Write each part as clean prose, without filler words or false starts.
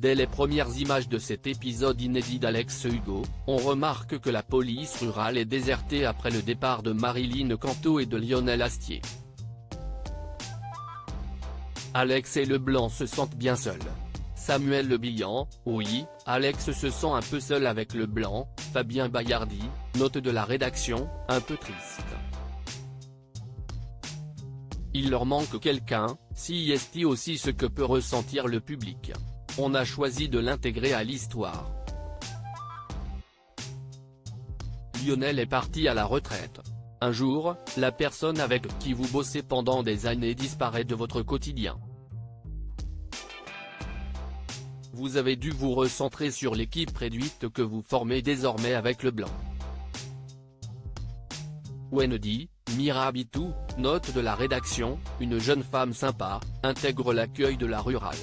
Dès les premières images de cet épisode inédit d'Alex Hugo, on remarque que la police rurale est désertée après le départ de Marilyn Canto et de Lionel Astier. Alex et Leblanc se sentent bien seuls. Samuel Le Bihan: oui, Alex se sent un peu seul avec Leblanc. Fabien Bayardi, note de la rédaction, un peu triste. Il leur manque quelqu'un, c'est aussi ce que peut ressentir le public. On a choisi de l'intégrer à l'histoire. Lionel est parti à la retraite. Un jour, la personne avec qui vous bossez pendant des années disparaît de votre quotidien. Vous avez dû vous recentrer sur l'équipe réduite que vous formez désormais avec Leblanc. Wendy Mirabitou, note de la rédaction, une jeune femme sympa, intègre l'accueil de la rurale.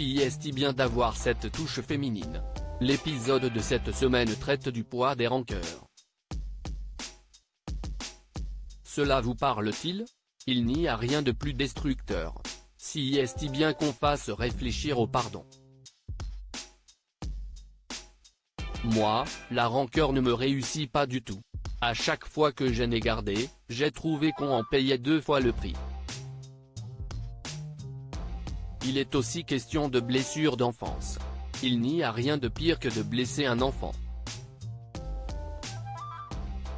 C'est bien d'avoir cette touche féminine. L'épisode de cette semaine traite du poids des rancœurs. Cela vous parle-t-il? Il n'y a rien de plus destructeur. C'est bien qu'on fasse réfléchir au pardon. Moi, la rancœur ne me réussit pas du tout. À chaque fois que j'en ai gardé, j'ai trouvé qu'on en payait 2 fois le prix. Il est aussi question de blessures d'enfance. Il n'y a rien de pire que de blesser un enfant.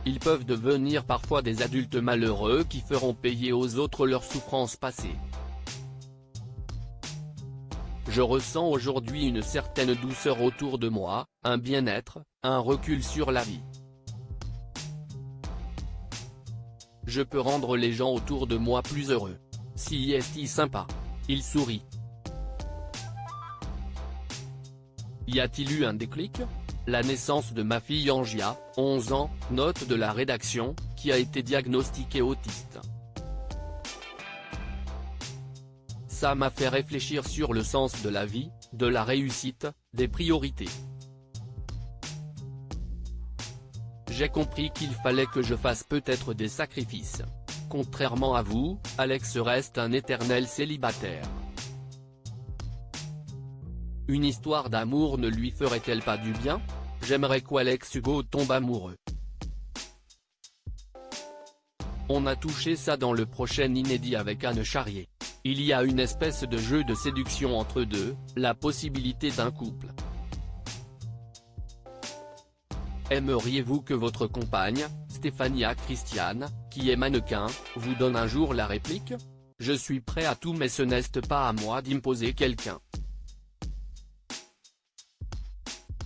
Ils peuvent devenir parfois des adultes malheureux qui feront payer aux autres leurs souffrances passées. Je ressens aujourd'hui une certaine douceur autour de moi, un bien-être, un recul sur la vie. Je peux rendre les gens autour de moi plus heureux. C'est sympa. Il sourit. Y a-t-il eu un déclic? La naissance de ma fille Angia, 11 ans, note de la rédaction, qui a été diagnostiquée autiste. Ça m'a fait réfléchir sur le sens de la vie, de la réussite, des priorités. J'ai compris qu'il fallait que je fasse peut-être des sacrifices. Contrairement à vous, Alex reste un éternel célibataire. Une histoire d'amour ne lui ferait-elle pas du bien? J'aimerais qu'Alex Hugo tombe amoureux. On a touché ça dans le prochain inédit avec Anne Charrier. Il y a une espèce de jeu de séduction entre deux, la possibilité d'un couple. Aimeriez-vous que votre compagne, Stéphania Christiane, qui est mannequin, vous donne un jour la réplique? Je suis prêt à tout mais ce n'est pas à moi d'imposer quelqu'un.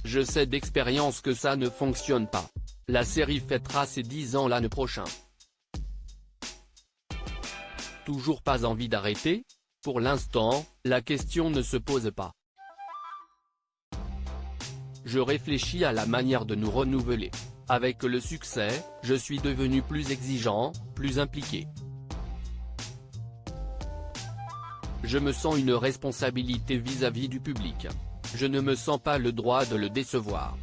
Je sais d'expérience que ça ne fonctionne pas. La série fêtera ses 10 ans l'année prochaine. Toujours pas envie d'arrêter? Pour l'instant, la question ne se pose pas. Je réfléchis à la manière de nous renouveler. Avec le succès, je suis devenu plus exigeant, plus impliqué. Je me sens une responsabilité vis-à-vis du public. Je ne me sens pas le droit de le décevoir.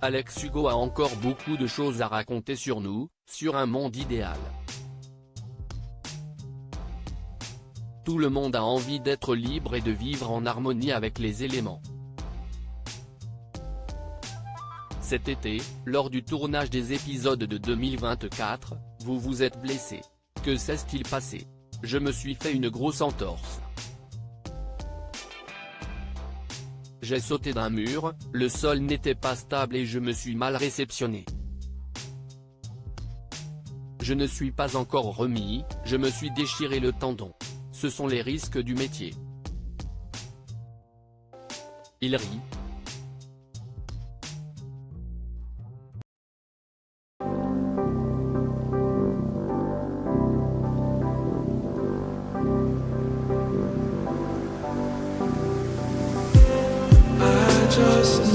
Alex Hugo a encore beaucoup de choses à raconter sur nous, sur un monde idéal. Tout le monde a envie d'être libre et de vivre en harmonie avec les éléments. Cet été, lors du tournage des épisodes de 2024, vous vous êtes blessé. Que s'est-il passé? Je me suis fait une grosse entorse. J'ai sauté d'un mur, le sol n'était pas stable et je me suis mal réceptionné. Je ne suis pas encore remis, je me suis déchiré le tendon. Ce sont les risques du métier. Il rit. Just